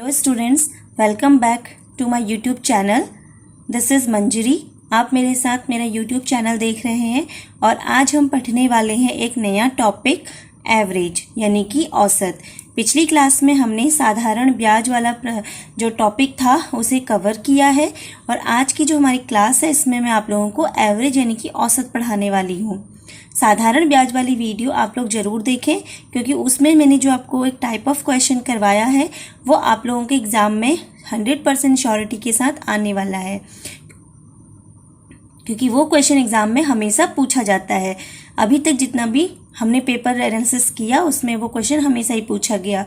Hello students, welcome back to my YouTube channel. This is Manjari. आप मेरे साथ मेरा यूट्यूब चैनल देख रहे हैं और आज हम पढ़ने वाले हैं एक नया टॉपिक, एवरेज यानी कि औसत। पिछली क्लास में हमने साधारण ब्याज वाला जो टॉपिक था उसे कवर किया है और आज की जो हमारी क्लास है इसमें मैं आप लोगों को एवरेज यानी कि औसत पढ़ाने वाली हूँ। साधारण ब्याज वाली वीडियो आप लोग ज़रूर देखें क्योंकि उसमें मैंने जो आपको एक टाइप ऑफ क्वेश्चन करवाया है वो आप लोगों के एग्ज़ाम में 100% श्योरिटी के साथ आने वाला है, क्योंकि वो क्वेश्चन एग्ज़ाम में हमेशा पूछा जाता है। अभी तक जितना भी हमने पेपर एनालिसिस किया उसमें वो क्वेश्चन हमेशा ही पूछा गया।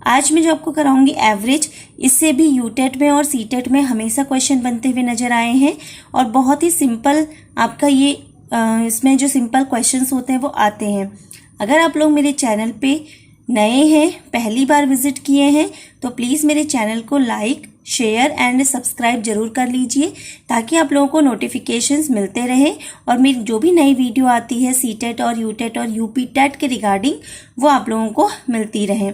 आज मैं जो आपको कराऊंगी एवरेज, इससे भी यूटेट में और सीटेट में हमेशा क्वेश्चन बनते हुए नज़र आए हैं और बहुत ही सिंपल आपका ये इसमें जो सिंपल क्वेश्चंस होते हैं वो आते हैं। अगर आप लोग मेरे चैनल पे नए हैं, पहली बार विजिट किए हैं, तो प्लीज़ मेरे चैनल को लाइक, शेयर एंड सब्सक्राइब जरूर कर लीजिए ताकि आप लोगों को नोटिफिकेशंस मिलते रहे और मेरी जो भी नई वीडियो आती है सीटेट और यूटेट और यूपी टेट के रिगार्डिंग वो आप लोगों को मिलती रहे।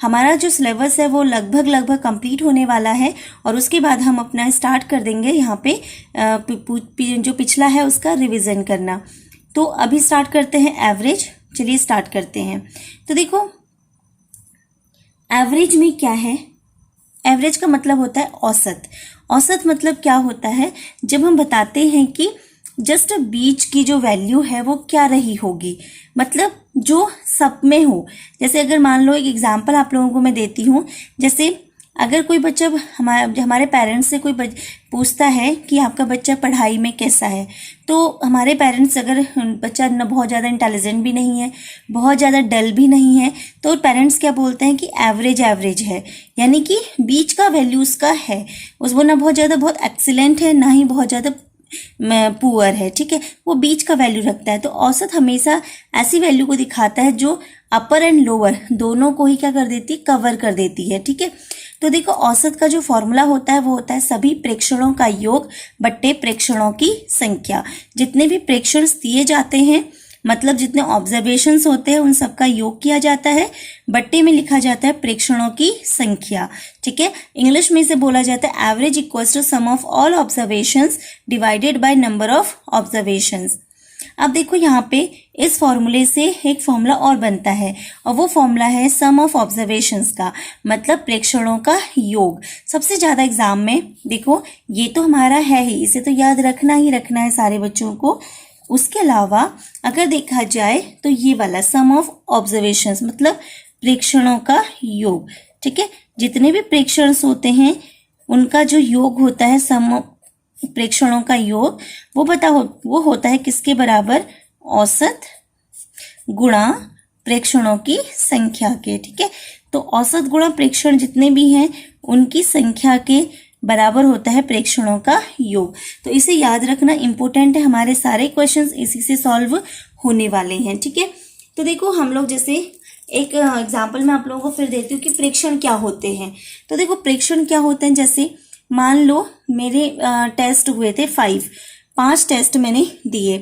हमारा जो सिलेबस है वो लगभग कंप्लीट होने वाला है और उसके बाद हम अपना स्टार्ट कर देंगे यहाँ पे जो पिछला है उसका रिवीजन करना। तो अभी स्टार्ट करते हैं एवरेज। चलिए स्टार्ट करते हैं। तो देखो एवरेज में क्या है, एवरेज का मतलब होता है औसत। औसत मतलब क्या होता है, जब हम बताते हैं कि जस्ट बीच की जो वैल्यू है वो क्या रही होगी, मतलब जो सब में हो। जैसे अगर मान लो एक एग्जांपल आप लोगों को मैं देती हूँ, जैसे अगर कोई बच्चा हमारे पेरेंट्स से कोई पूछता है कि आपका बच्चा पढ़ाई में कैसा है, तो हमारे पेरेंट्स अगर बच्चा न बहुत ज़्यादा इंटेलिजेंट भी नहीं है, बहुत ज़्यादा डल भी नहीं है, तो पेरेंट्स क्या बोलते हैं कि एवरेज एवरेज है, यानी कि बीच का वैल्यू उसका है। वो ना बहुत ज़्यादा बहुत एक्सीलेंट है, ना ही बहुत ज़्यादा पुअर है, ठीक है, वो बीच का वैल्यू रखता है। तो औसत हमेशा ऐसी वैल्यू को दिखाता है जो अपर एंड लोअर दोनों को ही क्या कर देती है, कवर कर देती है, ठीक है। तो देखो औसत का जो फॉर्मूला होता है वो होता है सभी प्रेक्षणों का योग बट्टे प्रेक्षणों की संख्या। जितने भी प्रेक्षण दिए जाते हैं, मतलब जितने ऑब्जर्वेशंस होते हैं उन सबका योग किया जाता है, बट्टे में लिखा जाता है प्रेक्षणों की संख्या, ठीक है। इंग्लिश में इसे बोला जाता है average equals to sum of all observations divided by number of observations. अब देखो यहाँ पे इस फॉर्मूले से एक फॉर्मूला और बनता है और वो फॉर्मूला है सम ऑफ ऑब्जर्वेशंस का, मतलब प्रेक्षणों का योग। सबसे ज्यादा एग्जाम में देखो ये तो हमारा है ही, इसे तो याद रखना ही रखना है सारे बच्चों को। उसके अलावा अगर देखा जाए तो ये वाला सम ऑफ ऑब्जर्वेशंस मतलब प्रेक्षणों का योग, ठीक है। जितने भी प्रेक्षण होते हैं उनका जो योग होता है, सम प्रेक्षणों का योग, वो होता है किसके बराबर, औसत गुणा प्रेक्षणों की संख्या के, ठीक है। तो औसत गुणा प्रेक्षण जितने भी हैं उनकी संख्या के बराबर होता है प्रेक्षणों का योग। तो इसे याद रखना इंपॉर्टेंट है, हमारे सारे क्वेश्चंस इसी से सॉल्व होने वाले हैं, ठीक है। तो देखो हम लोग जैसे एक एग्जांपल में आप लोगों को फिर देती हूँ कि प्रेक्षण क्या होते हैं। तो देखो प्रेक्षण क्या होते हैं, जैसे मान लो मेरे टेस्ट हुए थे 5 टेस्ट मैंने दिए।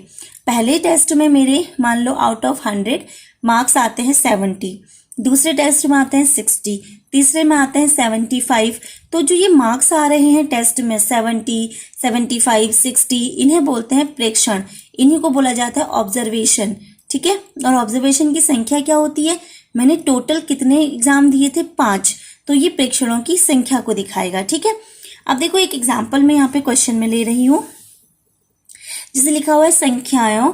पहले टेस्ट में मेरे मान लो आउट ऑफ 100 मार्क्स आते हैं 70, दूसरे टेस्ट में आते हैं 60, तीसरे में आते हैं 75। तो जो ये मार्क्स आ रहे हैं टेस्ट में 70, 75, 60, इन्हें बोलते हैं प्रेक्षण, इन्हीं को बोला जाता है ऑब्जर्वेशन, ठीक है। और ऑब्जर्वेशन की संख्या क्या होती है, मैंने टोटल कितने एग्जाम दिए थे 5, तो ये प्रेक्षणों की संख्या को दिखाएगा, ठीक है। अब देखो एक एग्जाम्पल में यहाँ पे क्वेश्चन में ले रही हूँ, जिसे लिखा हुआ है संख्याओं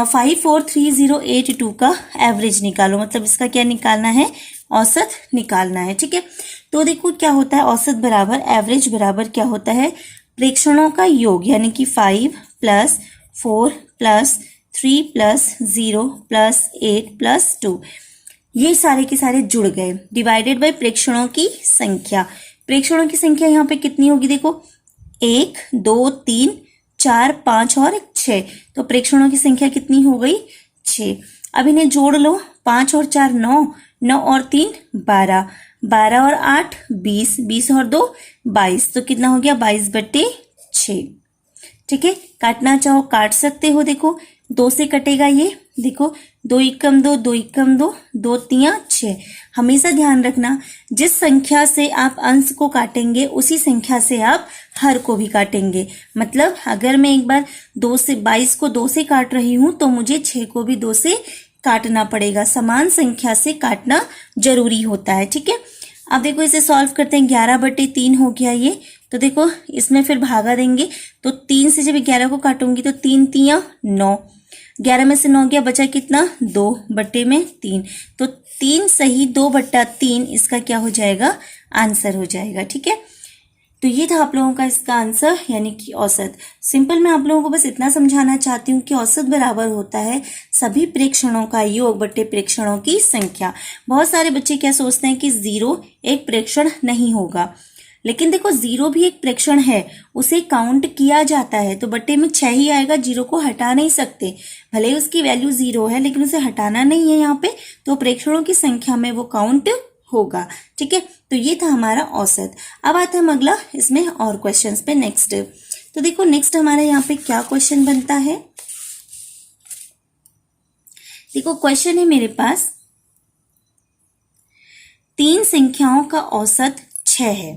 54308 का एवरेज निकालो, मतलब इसका क्या निकालना है, औसत निकालना है, ठीक है। तो देखो क्या होता है, औसत बराबर एवरेज बराबर क्या होता है, प्रेक्षणों का योग, यानी कि 5 + 4 + 3 + 0 + 8 + 2, ये सारे के सारे जुड़ गए, डिवाइडेड बाय प्रेक्षणों की संख्या। प्रेक्षणों की संख्या यहाँ पे कितनी होगी, देखो 1 2 3 4 5 और 6, तो प्रेक्षणों की संख्या कितनी हो गई, 6। अब इन्हें जोड़ लो, 5 और 4 9, 9 और 3 12, 12 और 8 20, 20 और 2 22, तो कितना हो गया 22/6, ठीक है। काटना चाहो काट सकते हो, देखो 2 से कटेगा ये, देखो दो एकम दो, दो एकम दो, दो तियां 6। हमेशा ध्यान रखना, जिस संख्या से आप अंश को काटेंगे उसी संख्या से आप हर को भी काटेंगे। मतलब अगर मैं एक बार 2 से 22 को 2 से काट रही हूं तो मुझे 6 को भी 2 से काटना पड़ेगा। समान संख्या से काटना जरूरी होता है, ठीक है। अब देखो इसे सॉल्व करते हैं। 11/3 हो गया ये। तो देखो इसमें फिर भागा देंगे, तो 3 से जब 11 को काटूंगी तो 3 तियां 9, 11 में से 9 गया, बचा कितना 2/3। तो 3 सही 2/3 इसका क्या हो जाएगा, आंसर हो जाएगा, ठीक है। तो ये था आप लोगों का इसका आंसर, यानी कि औसत। सिंपल मैं आप लोगों को बस इतना समझाना चाहती हूँ कि औसत बराबर होता है सभी प्रेक्षणों का योग बटे प्रेक्षणों की संख्या। बहुत सारे बच्चे क्या सोचते हैं कि 0 एक प्रेक्षण नहीं होगा, लेकिन देखो 0 भी एक प्रेक्षण है, उसे काउंट किया जाता है, तो बट्टे में 6 ही आएगा, 0 को हटा नहीं सकते। भले ही उसकी वैल्यू 0 है लेकिन उसे हटाना नहीं है यहाँ पे, तो प्रेक्षणों की संख्या में वो काउंट होगा, ठीक है। तो ये था हमारा औसत। अब आते हैं हम अगला इसमें और क्वेश्चंस पे। नेक्स्ट तो देखो नेक्स्ट हमारे यहाँ पे क्या क्वेश्चन बनता है। देखो क्वेश्चन है मेरे पास, 3 संख्याओं का औसत 6 है।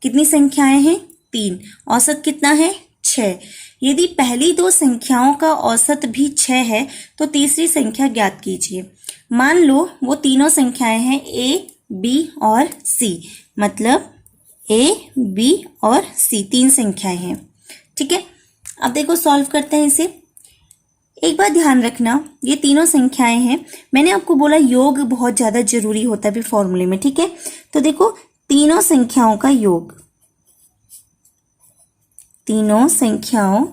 कितनी संख्याएं हैं, 3। औसत कितना है, 6। यदि पहली 2 संख्याओं का औसत भी 6 है तो तीसरी संख्या ज्ञात कीजिए। मान लो वो तीनों संख्याएं हैं A, B और C, मतलब A, B और C 3 संख्याएं हैं, ठीक है। अब देखो सॉल्व करते हैं इसे। एक बात ध्यान रखना, ये तीनों संख्याएं हैं। मैंने आपको बोला योग बहुत ज्यादा जरूरी होता है फॉर्मूले में, ठीक है। तो देखो तीनों संख्याओं का योग, तीनों संख्याओं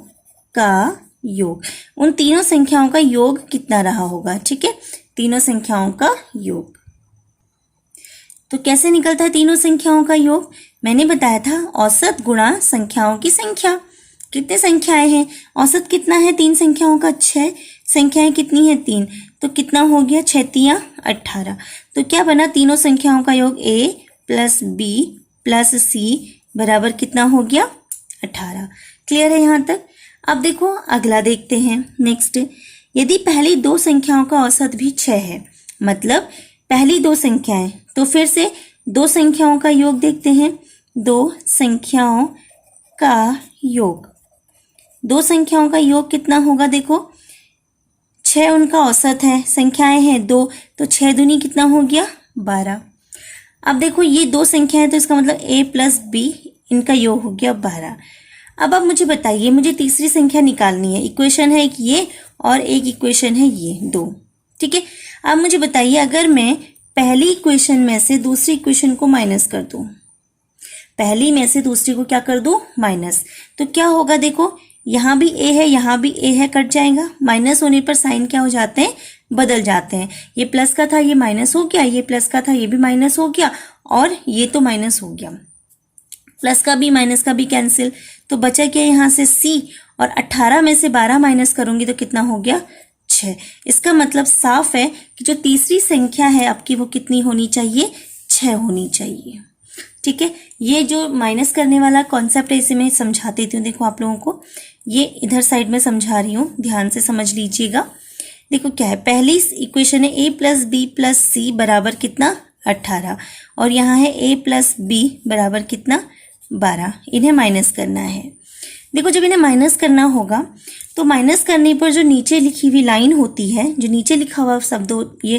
का योग, उन तीनों संख्याओं का योग कितना रहा होगा, ठीक है। तीनों संख्याओं का योग तो कैसे निकलता है तीनों संख्याओं का योग, मैंने बताया था औसत गुणा संख्याओं की संख्या। कितने संख्याएं हैं, औसत कितना है 3 संख्याओं का, 6। संख्याएं कितनी है 3, तो कितना हो गया 6 तियां 18। तो क्या बना, तीनों संख्याओं का योग A plus B plus C बराबर कितना हो गया 18। क्लियर है यहाँ तक। अब देखो अगला देखते हैं। नेक्स्ट, यदि पहली 2 संख्याओं का औसत भी 6 है, मतलब पहली 2 संख्याएं, तो फिर से 2 संख्याओं का योग देखते हैं। 2 संख्याओं का योग, 2 संख्याओं का योग कितना होगा, देखो 6 उनका औसत है, संख्याएं हैं 2, तो 6 दूनी कितना हो गया 12। अब देखो ये 2 संख्याएं, तो इसका मतलब A प्लस B इनका योग हो गया 12। अब आप मुझे बताइए, मुझे तीसरी संख्या निकालनी है। इक्वेशन है एक ये और एक इक्वेशन है ये 2, ठीक है। अब मुझे बताइए, अगर मैं पहली इक्वेशन में से दूसरी इक्वेशन को माइनस कर दूं, पहली में से दूसरी को क्या कर दूं माइनस, तो क्या होगा, देखो यहाँ भी A है यहाँ भी A है, कट जाएगा। माइनस होने पर साइन क्या हो जाते हैं, बदल जाते हैं। ये प्लस का था ये माइनस हो गया, ये प्लस का था ये भी माइनस हो गया, और ये तो माइनस हो गया। प्लस का भी माइनस का भी कैंसिल, तो बचा क्या यहाँ से C, और 18 में से 12 माइनस करूंगी तो कितना हो गया 6। इसका मतलब साफ है कि जो तीसरी संख्या है आपकी वो कितनी होनी चाहिए, 6 होनी चाहिए, ठीक है। ये जो माइनस करने वाला कॉन्सेप्ट है इसे मैं समझा देती हूँ। देखो आप लोगों को ये इधर साइड में समझा रही हूँ, ध्यान से समझ लीजिएगा। देखो क्या है, पहली इक्वेशन है A plus B plus C बराबर कितना 18, और यहाँ है A प्लस B बराबर कितना 12। इन्हें माइनस करना है। देखो जब इन्हें माइनस करना होगा तो माइनस करने पर जो नीचे लिखी हुई लाइन होती है, जो नीचे लिखा हुआ शब्द ये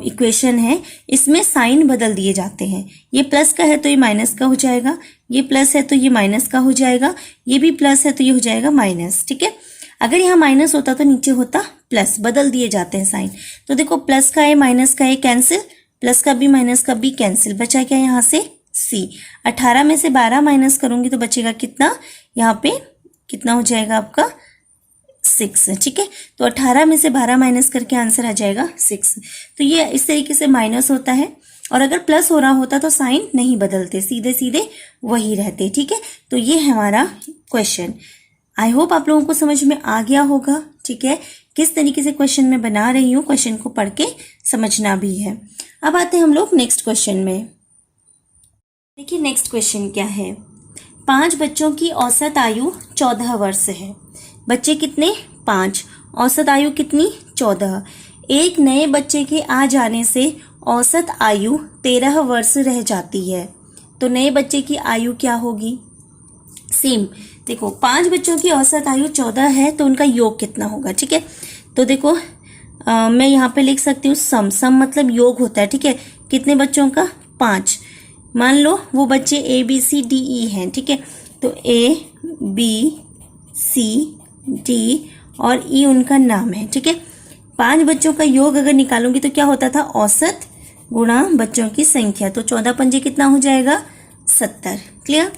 इक्वेशन है, इसमें साइन बदल दिए जाते हैं। ये प्लस का है तो ये माइनस का हो जाएगा, ये प्लस है तो ये माइनस का हो जाएगा, ये भी प्लस है तो ये हो जाएगा माइनस, ठीक है। अगर यहाँ माइनस होता तो नीचे होता प्लस, बदल दिए जाते हैं साइन। तो देखो प्लस का है माइनस का है कैंसिल, प्लस का भी माइनस का भी कैंसिल, बचा क्या यहाँ से C। 18 में से 12 माइनस करूंगी तो बचेगा कितना, यहाँ पे कितना हो जाएगा आपका 6, ठीक है। तो 18 में से 12 माइनस करके आंसर आ जाएगा 6। तो ये इस तरीके से माइनस होता है, और अगर प्लस हो रहा होता तो साइन नहीं बदलते, सीधे सीधे वही रहते, ठीक है। तो ये है हमारा क्वेश्चन। आई होप आप लोगों को समझ में आ गया होगा, ठीक है। किस तरीके से क्वेश्चन मैं बना रही हूँ, क्वेश्चन को पढ़ के समझना भी है। अब आते हैं हम लोग नेक्स्ट क्वेश्चन में। देखिए नेक्स्ट क्वेश्चन क्या है, 5 बच्चों की औसत आयु 14 वर्ष है। बच्चे कितने 5, औसत आयु कितनी 14। एक नए बच्चे के आ जाने से औसत आयु 13 वर्ष रह जाती है। तो नए बच्चे की आयु क्या होगी? सेम देखो, 5 बच्चों की औसत आयु 14 है तो उनका योग कितना होगा? ठीक है, तो देखो मैं यहाँ पे लिख सकती हूँ सम मतलब योग होता है। ठीक है, कितने बच्चों का? 5। मान लो वो बच्चे A B C D E हैं। ठीक है, तो ए बी सी डी और ई उनका नाम है। ठीक है, 5 बच्चों का योग अगर निकालूंगी तो क्या होता था? औसत गुणा बच्चों की संख्या। तो 14 पंजे कितना हो जाएगा? 70। क्लियर?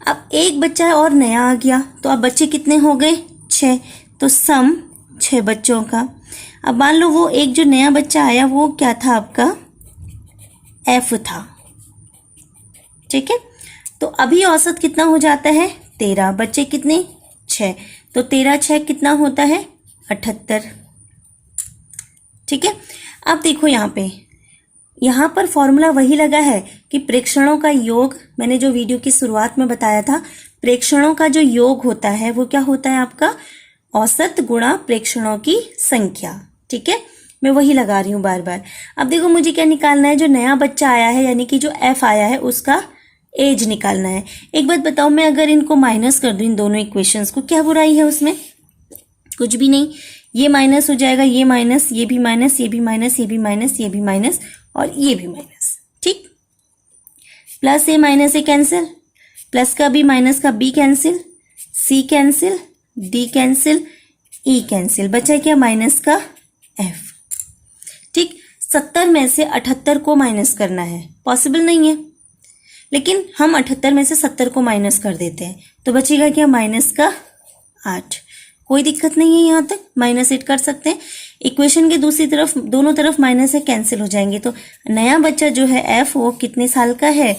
अब एक बच्चा और नया आ गया तो अब बच्चे कितने हो गए? 6। तो सम 6 बच्चों का। अब मान लो वो एक जो नया बच्चा आया वो क्या था आपका? एफ था। ठीक है, तो अभी औसत कितना हो जाता है? 13। बच्चे कितने? 6। तो 13 6 कितना होता है? 78। ठीक है, अब देखो यहाँ पर फॉर्मूला वही लगा है कि प्रेक्षणों का योग, मैंने जो वीडियो की शुरुआत में बताया था, प्रेक्षणों का जो योग होता है वो क्या होता है आपका? औसत गुणा प्रेक्षणों की संख्या। ठीक है, मैं वही लगा रही हूँ बार बार। अब देखो मुझे क्या निकालना है? जो नया बच्चा आया है यानी कि जो एफ आया है उसका एज निकालना है। एक बात बताओ, मैं अगर इनको माइनस कर दूं इन दोनों इक्वेशंस को, क्या बुराई है उसमें? कुछ भी नहीं। ये माइनस हो जाएगा, ये माइनस, ये भी माइनस, ये भी माइनस, ये भी माइनस, ये भी माइनस और ये भी माइनस। ठीक, plus A minus A cancel, plus का बी माइनस का B cancel, C cancel, D cancel, E cancel, बचा क्या? माइनस का एफ। ठीक, 70 में से 78 को माइनस करना है, पॉसिबल नहीं है, लेकिन हम 78 में से 70 को माइनस कर देते हैं तो बचेगा क्या? माइनस का 8। कोई दिक्कत नहीं है, यहाँ तक -8 कर सकते हैं। इक्वेशन के दूसरी तरफ दोनों तरफ माइनस है, कैंसिल हो जाएंगे। तो नया बच्चा जो है एफ वो कितने साल का है?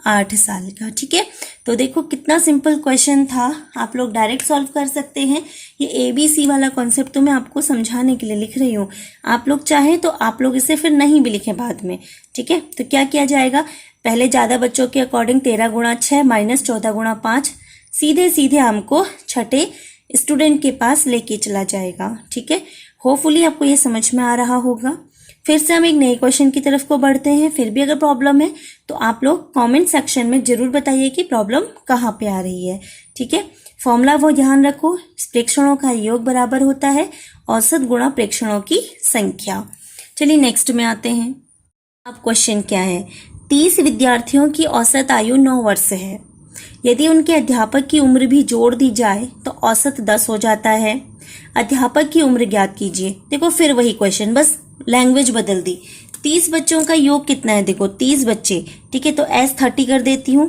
8 साल का। ठीक है, तो देखो कितना सिंपल क्वेश्चन था, आप लोग डायरेक्ट सॉल्व कर सकते हैं। ये ABC वाला कॉन्सेप्ट तो मैं आपको समझाने के लिए लिख रही हूँ, आप लोग चाहें तो आप लोग इसे फिर नहीं भी लिखें बाद में। ठीक है, तो क्या किया जाएगा? पहले ज़्यादा बच्चों के अकॉर्डिंग 13 गुणा 6 माइनस 14 गुणा 5 सीधे सीधे हमको छठे स्टूडेंट के पास लेके चला जाएगा। ठीक है, होपफुली आपको ये समझ में आ रहा होगा। फिर से हम एक नए क्वेश्चन की तरफ को बढ़ते हैं। फिर भी अगर प्रॉब्लम है तो आप लोग कमेंट सेक्शन में जरूर बताइए कि प्रॉब्लम कहाँ पे आ रही है। ठीक है, फॉर्मूला वो ध्यान रखो, प्रेक्षणों का योग बराबर होता है औसत गुणा प्रेक्षणों की संख्या। चलिए नेक्स्ट में आते हैं। अब क्वेश्चन क्या है? 30 विद्यार्थियों की औसत आयु 9 वर्ष है। यदि उनके अध्यापक की उम्र भी जोड़ दी जाए तो औसत 10 हो जाता है। अध्यापक की उम्र ज्ञात कीजिए। देखो फिर वही क्वेश्चन, बस लैंग्वेज बदल दी। 30 बच्चों का योग कितना है? देखो 30 बच्चे। ठीक है, तो S30 कर देती हूँ।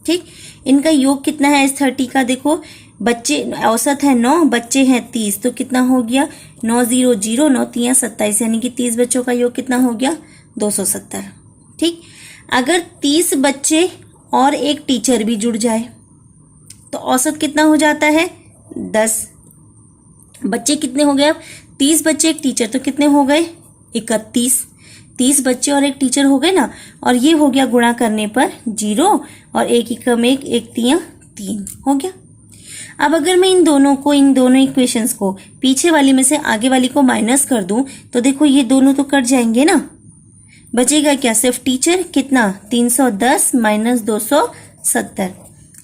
ठीक, इनका योग कितना है S30 का? देखो बच्चे औसत है 9, बच्चे हैं 30, तो कितना हो गया? 9 0 0 9 3 27, यानी कि 30 बच्चों का योग कितना हो गया? 270। ठीक, अगर 30 बच्चे और एक टीचर भी जुड़ जाए तो औसत कितना हो जाता है? 10। बच्चे कितने हो गए अब? 30 बच्चे एक टीचर, तो कितने हो गए? 31। 30 बच्चे और एक टीचर हो गए ना, और ये हो गया गुणा करने पर 0 और 1 एकम 1 1 3 3 हो गया। अब अगर मैं इन दोनों इक्वेशंस को पीछे वाली में से आगे वाली को माइनस कर दूं तो देखो ये दोनों तो कट जाएंगे ना, बचेगा क्या? सिर्फ टीचर। कितना? 310 माइनस 270,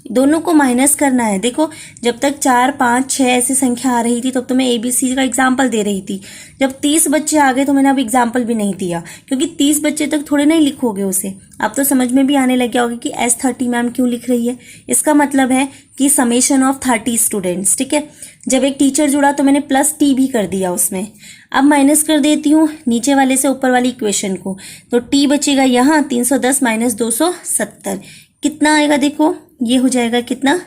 दोनों को माइनस करना है। देखो जब तक 4 5 6 ऐसी संख्या आ रही थी तब तो मैं ABC का एग्जाम्पल दे रही थी। जब 30 बच्चे आ गए तो मैंने अब एग्जाम्पल भी नहीं दिया, क्योंकि 30 बच्चे तक थोड़े नहीं लिखोगे उसे। अब तो समझ में भी आने लग गया होगा कि S30 मैम क्यों लिख रही है। इसका मतलब है कि समेशन ऑफ 30 स्टूडेंट्स। ठीक है, जब एक टीचर जुड़ा तो मैंने +T भी कर दिया उसमें। अब माइनस कर देती हूँ नीचे वाले से ऊपर वाली इक्वेशन को, तो T बचेगा यहाँ 310 माइनस 270, कितना आएगा? देखो ये हो जाएगा कितना?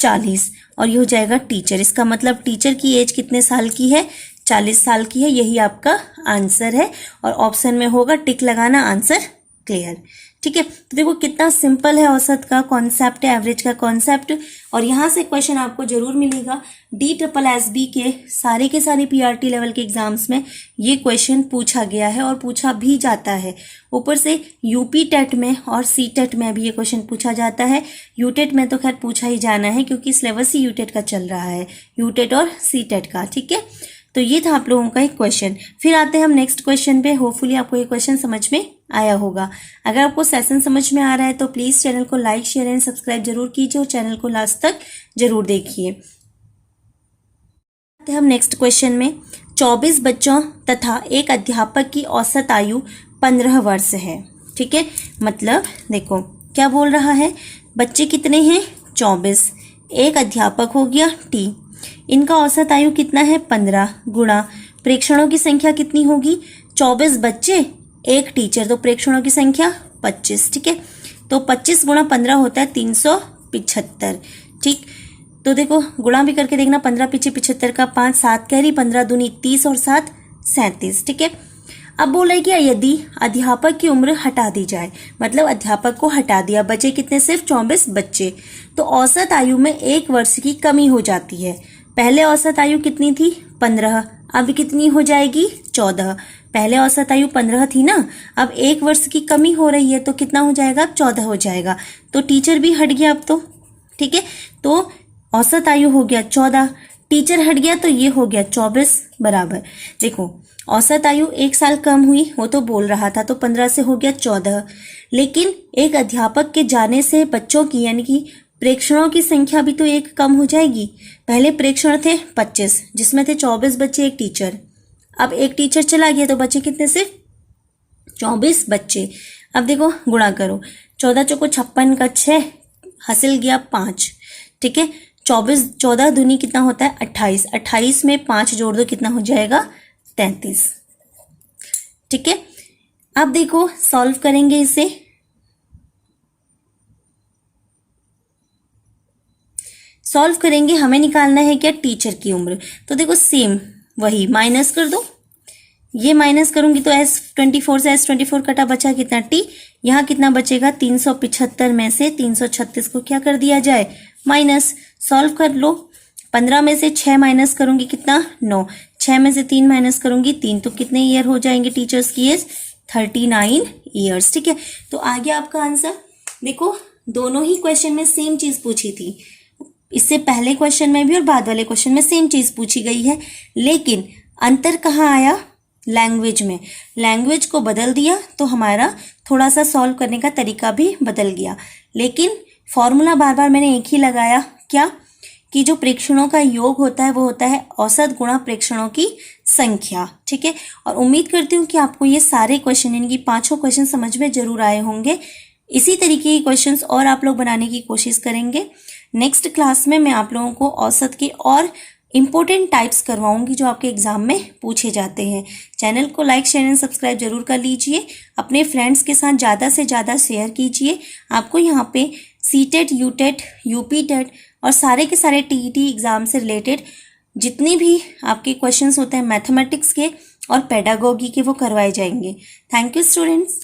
40, और ये हो जाएगा टीचर। इसका मतलब टीचर की एज कितने साल की है? 40 साल की है। यही आपका आंसर है, और ऑप्शन में होगा टिक लगाना, आंसर क्लियर। ठीक है, तो देखो कितना सिंपल है औसत का कॉन्सेप्ट, एवरेज का कॉन्सेप्ट। और यहाँ से क्वेश्चन आपको जरूर मिलेगा। DSSB के सारे PRT लेवल के एग्जाम्स में ये क्वेश्चन पूछा गया है और पूछा भी जाता है। ऊपर से UP टेट में और CTET में भी ये क्वेश्चन पूछा जाता है। UTET में तो खैर पूछा ही जाना है, क्योंकि सिलेबस ही UTET का चल रहा है, UTET और CTET का। ठीक है, तो ये था आप लोगों का एक क्वेश्चन। फिर आते हैं हम नेक्स्ट क्वेश्चन पे। होपफुली आपको ये क्वेश्चन समझ में आया होगा। अगर आपको सेशन समझ में आ रहा है तो प्लीज चैनल को लाइक शेयर एंड सब्सक्राइब जरूर कीजिए और चैनल को लास्ट तक जरूर देखिए। आते हैं हम नेक्स्ट क्वेश्चन में। 24 बच्चों तथा एक अध्यापक की औसत आयु 15 वर्ष है। ठीक है, मतलब देखो क्या बोल रहा है, बच्चे कितने हैं 24, एक अध्यापक हो गया टी, इनका औसत आयु कितना है 15 गुणा प्रेक्षणों की संख्या कितनी होगी 24 बच्चे एक टीचर, तो प्रेक्षणों की संख्या 25। ठीक है, तो 25 गुणा 15 होता है 375। ठीक, तो देखो गुणा भी करके देखना, 15 पीछे 75 का 5, 7 कैरी, 15 दूनी 30 और 7 37। ठीक है, अब बोला है कि यदि अध्यापक की उम्र हटा दी जाए, मतलब अध्यापक को हटा दिया, बचे कितने सिर्फ 24 बच्चे, तो औसत आयु में 1 वर्ष की कमी हो जाती है। पहले औसत आयु कितनी थी 15, अब कितनी हो जाएगी 14। पहले औसत आयु 15 थी ना, अब 1 वर्ष की कमी हो रही है तो कितना हो जाएगा 14 हो जाएगा, तो टीचर भी हट गया अब तो। ठीक है, तो औसत आयु हो गया 14, टीचर हट गया तो ये हो गया 24 बराबर। देखो औसत आयु 1 साल कम हुई, वो तो बोल रहा था, तो 15 से हो गया 14, लेकिन एक अध्यापक के जाने से बच्चों की यानी कि प्रेक्षणों की संख्या भी तो 1 कम हो जाएगी। पहले प्रेक्षण थे 25 जिसमें थे 24 बच्चे एक टीचर, अब एक टीचर चला गया तो बच्चे कितने से 24 बच्चे। अब देखो गुणा करो, 14 चौको 56 का 6 हासिल गया 5। ठीक है, 14 दूनी कितना होता है 28, 28 में 5 जोड़ दो कितना हो जाएगा 33। ठीक है, अब देखो सॉल्व करेंगे इसे। सॉल्व करेंगे, हमें निकालना है क्या टीचर की उम्र, तो देखो सेम वही माइनस कर दो, ये माइनस करूंगी तो S24 से S24 कटा, बचा कितना टी, यहाँ कितना बचेगा 375 में से 336 को क्या कर दिया जाए माइनस। सॉल्व कर लो, 15 में से 6 माइनस करूंगी कितना 9, 6 में से 3 माइनस करूंगी 3, तो कितने ईयर हो जाएंगे टीचर्स की एज 39 ईयर्स। ठीक है, तो आ गया आपका आंसर। देखो दोनों ही क्वेश्चन में सेम चीज पूछी थी, इससे पहले क्वेश्चन में भी और बाद वाले क्वेश्चन में सेम चीज पूछी गई है, लेकिन अंतर कहाँ आया लैंग्वेज में। लैंग्वेज को बदल दिया तो हमारा थोड़ा सा सॉल्व करने का तरीका भी बदल गया, लेकिन फॉर्मूला बार बार मैंने एक ही लगाया, क्या कि जो प्रेक्षणों का योग होता है वो होता है औसत गुणा प्रेक्षणों की संख्या। ठीक है, और उम्मीद करती हूँ कि आपको ये सारे क्वेश्चन यानी कि 5 क्वेश्चन समझ में जरूर आए होंगे। इसी तरीके के क्वेश्चंस और आप लोग बनाने की कोशिश करेंगे। नेक्स्ट क्लास में मैं आप लोगों को औसत के और इंपॉर्टेंट टाइप्स करवाऊंगी जो आपके एग्जाम में पूछे जाते हैं। चैनल को लाइक शेयर एंड सब्सक्राइब जरूर कर लीजिए, अपने फ्रेंड्स के साथ ज़्यादा से ज़्यादा शेयर कीजिए। आपको यहाँ पे सीटेट, यूटेट, यूपीटेट और सारे के सारे टीईटी एग्जाम से रिलेटेड जितने भी आपके क्वेश्चंस होते हैं मैथमेटिक्स के और पेडागोगी के वो करवाए जाएंगे। Thank you students.